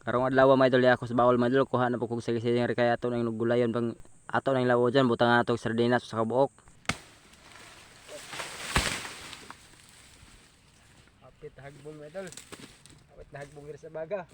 Karong adlaw mga idol ako sa bawal mga idol kuha na po kog sige-sige kay ato nang gulayon pang ato nang lawo diyan butang ato sardinas sa kabuok. Apit hagbong mga idol. Apit na hagbong sa baga.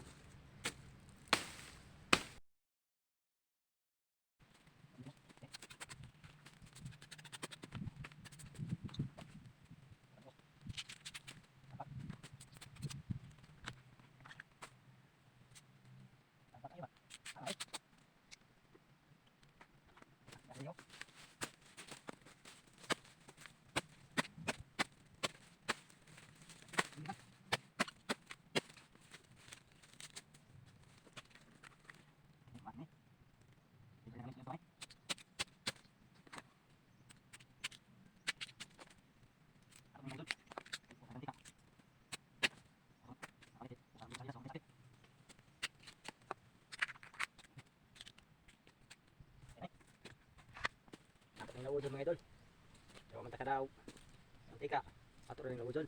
Ang lawo dyan mga idol. Dawa man ta kadaog. Mantika. Ato rin lawo dyan.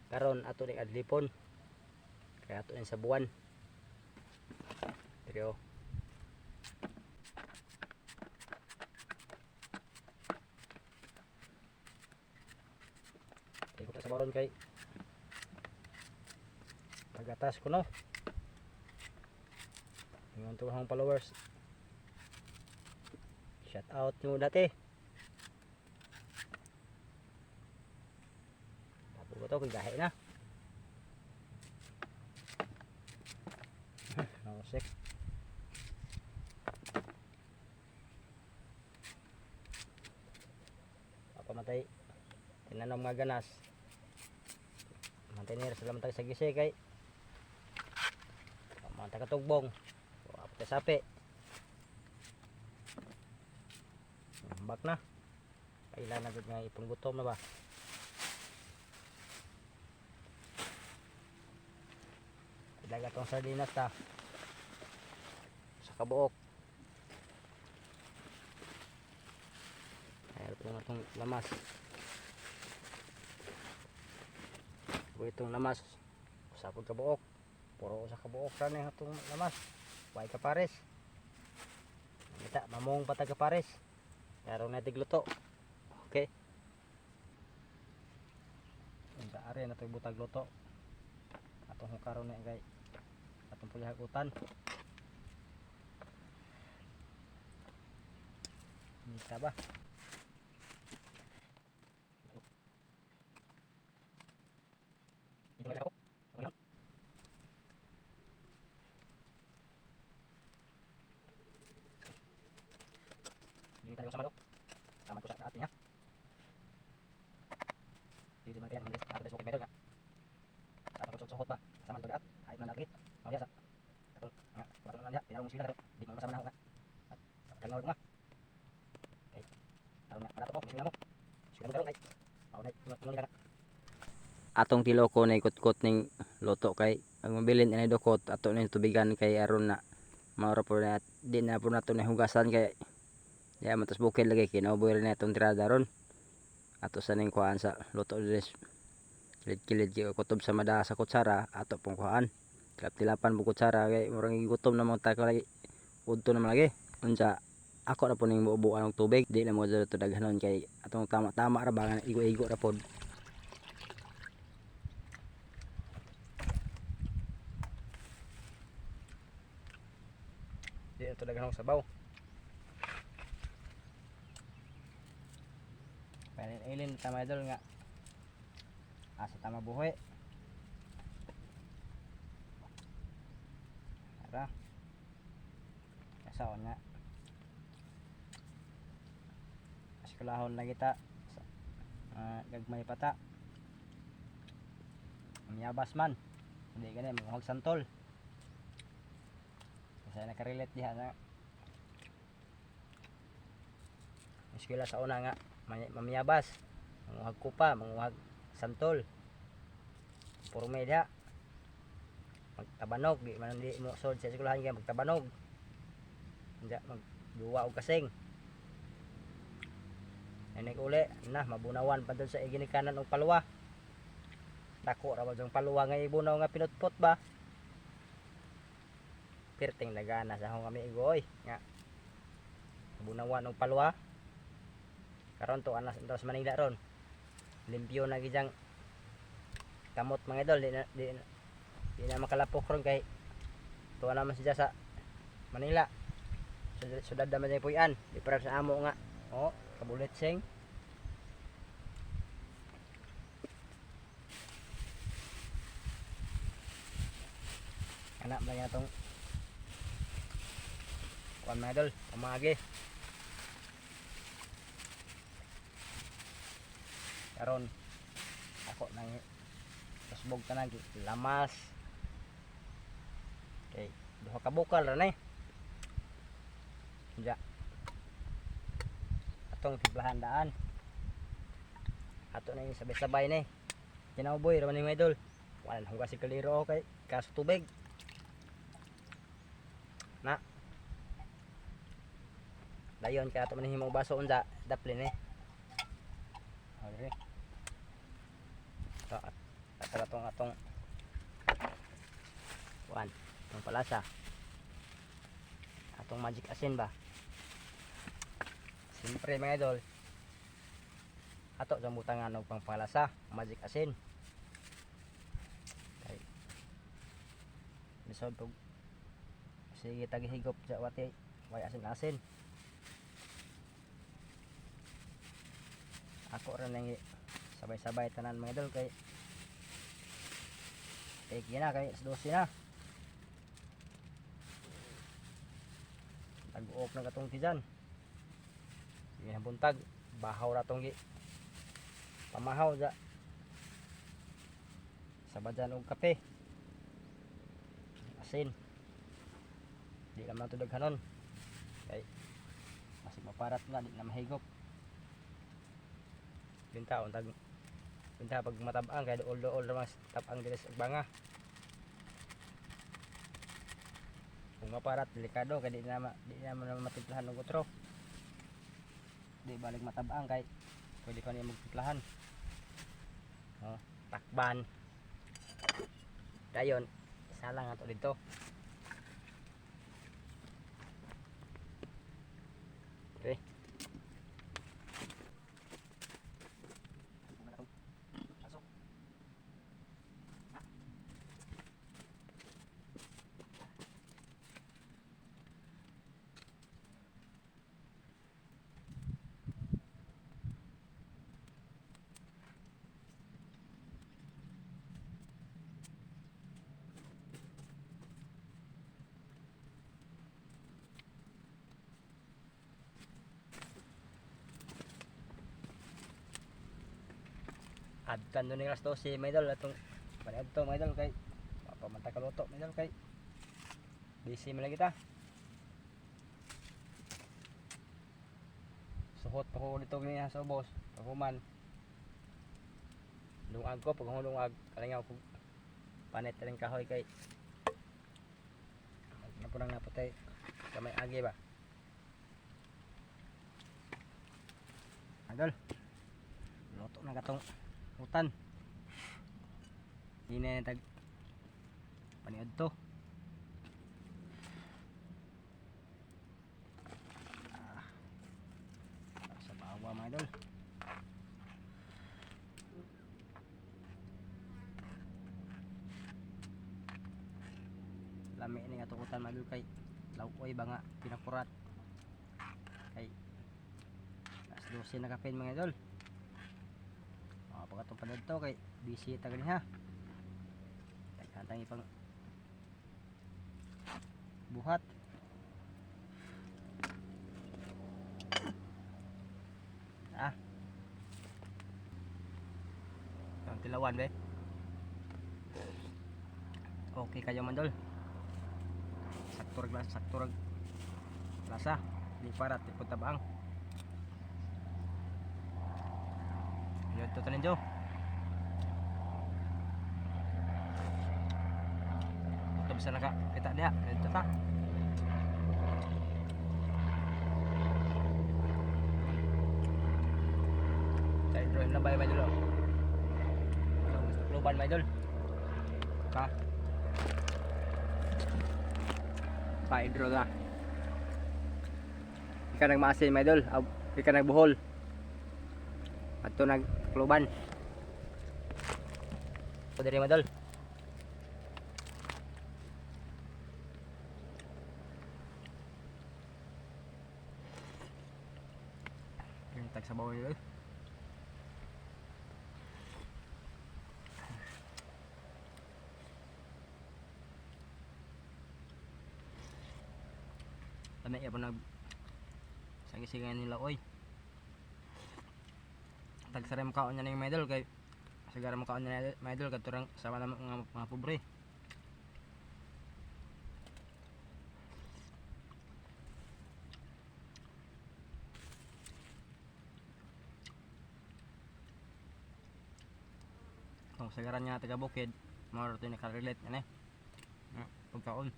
Karon ato ning adlipon. Kaya ato ning sa buwan. Pero ko sa baron kay pagatas ko no. Yung tuhang followers. Shout out nyo dati. Tapos ko to kung gahe na. Nausik. Papamatay. Tinanong mga ganas. Mantay nila sila mantay sa gisi kay. Mantay katugbong. Apot sapi. Bak na. Kailan na gud nga ipon gutom na ba? Ilaga tong sardinas ta. Sa kabuok. Ayan itong lamas. Itong lamas. Usapod kabuok. Puro sa kabuok ra ni itong lamas. Way kapares. Kita mamong patag kapares. Karon na tigluto. Okay. Ang are na to butag luto. Atong karon na kay atong pulihagutan. Nita ba? Hindi tayo sama do. Sama ko sa atin ha. Hindi man kaya hindi ato sa medal ka. Ato ko suhot ba? Sama to gat. Ay man lagi. Mawya sa. Ato nga, ato na niya, pinarong sila do. Di man masama na ako nga. Kangaw nga. Okay. Aron na, ato ko, sila mo. Sila mo karon ay. Aw nay, tulong ka. Atong tiloko na ikot-kot ning loto kay ang mabilin inay dukot ato ning tubigan kay aron na maura po na di na po nato na hugasan kay ya matos bukid lagi kinabuhi rin itong tirada ron ato sa ning kuhaan sa luto din kilid-kilid kutob sa mada sa kutsara ato pong kuhaan tilap-tilapan po kutsara kay murang gutom na mga tako lagi udto naman lagi unsa ako na po ning buubuan ng tubig di na mo dito daghanon kay atong tama-tama ra ba nga igo-igo ra pod. Di ito daghanong sabaw. Ilin tama idol nga asa tama buhi ara kasaon nga asikulahon na kita gagmay pata miyabas man hindi gani mga santol kasi nakarelate diha na iskila sa una nga mamiyabas manguhag kupa manguhag santol puro media magtabanog di man di mo sod sa eskwelahan kay magtabanog hindi magduwa og kasing anik uli na mabunawan pa dun sa iginikanan og paluwa dako ra ba jang paluwa nga ibunaw nga pinutpot ba perting lagana sa akong kami igoy nga bunawan og palwa karon to anas sa Manila ron limpyo na gijang kamot mga idol di na makalapok ron kay tuwa naman siya sa Manila sudad naman siya puyan di para sa amo nga kabulit sing anak ba niya itong kuwan mga idol pamagi karon ako nang tasbog tanan lamas okay duha ka bukal ra ni ja atong tiblahan daan ato na yung sabay-sabay ni kinauboy ra man ni mga idol wala nang kasi kaliro kay kaso tubig na dayon kaya ato man himong baso unsa daplin okay so atong kuan itong palasa atong magic asin ba siyempre mga idol ato sa butangan og pangpalasa magic asin okay lisod pag sige tagihigop sa wati way asin-asin ako rin nang sabay-sabay tanan mga idol kay kina kay 12 na tag-uok na katong tijan sige na buntag bahaw ra tong pamahaw ja sabadyan og kape asin di naman ito daghanon kay masig maparat na di na mahigop binta pag matabang kay dool ra mas tabang dili sa banga kung maparat delikado kay di naman matimplahan og utro di balik matabang kay pwede pa niya magtimplahan takban dayon isa lang ato dito okay adtan doon yung alas 12 mga idol atong paniad to mga idol kay papamanta kaluto mga idol kay busy man lang kita suhot pa ko dito niya sa ubos pagkuman lungag ko pag lungag kalingaw ko panit rin kahoy kay napunang naputay kamay agi ba idol luto na katong utan di na tag paniad to sa bawa mga idol lami ni nga tukutan mga idol kay laukoy ba nga pinakurat kay alas 12 na kapin mga idol pagkatong pa dito kay busy tagal niya tagkantang ipang buhat ang tilawan be okay kayo mandol sakturag lasa di parat ipot tabang yun to tanin jo ito bisa naka kita dia ito ta cai drone na bay dulu kluban bay dul ka Naka-hydro na. Ika nagmasin, mga idol. Ika nagbuhol. At ito nagkluban. Ito diri mga idol. Yung tagsabaw nila. Tama iya po nag sagisigan nila oy. Tagsarem kaon niya ng medal kay sigara mo kaon niya medal katurang sama na mga pobre. Kung sigara niya taga bukid, mao to ni ka-relate ani. Pagkaon.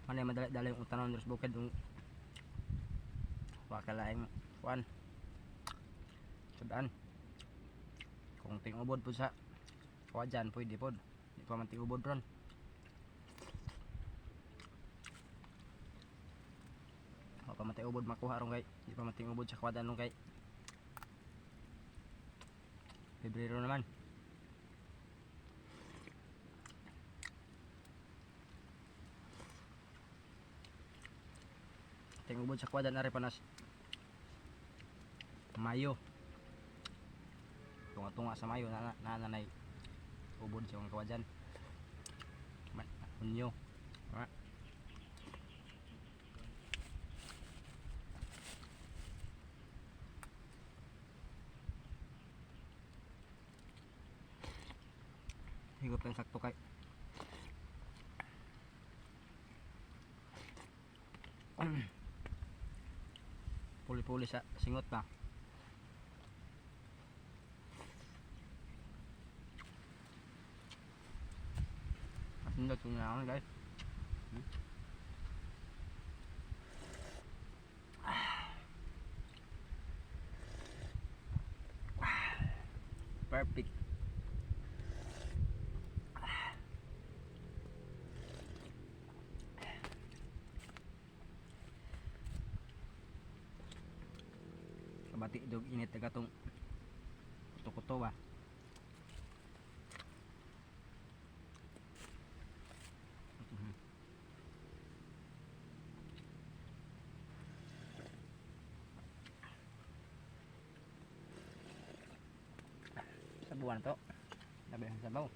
Ano yung madali-dali yung utanon sa bukid yung wakalaing kuan sudaan kung tingubod po sa kawadyan pwede po di pa man tingubod ron o pa man tingubod makuha ron kay di pa man tingubod sa kawadyan ron kay Pebrero naman. Tingubod sa kwadan na rin panas Mayo. Tunga-tunga sa Mayo na nanay ubod sa mga kawadyan. Hunyo. Higop lang sakto kay puli-puli sa singot pa. Asindot yung naon guys. Perfect. Kabati dog init taga tong kuto-kuto ba. Sabuan to. Labi ang sabaw.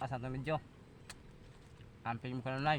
Asa to medyo. Amping mo ka na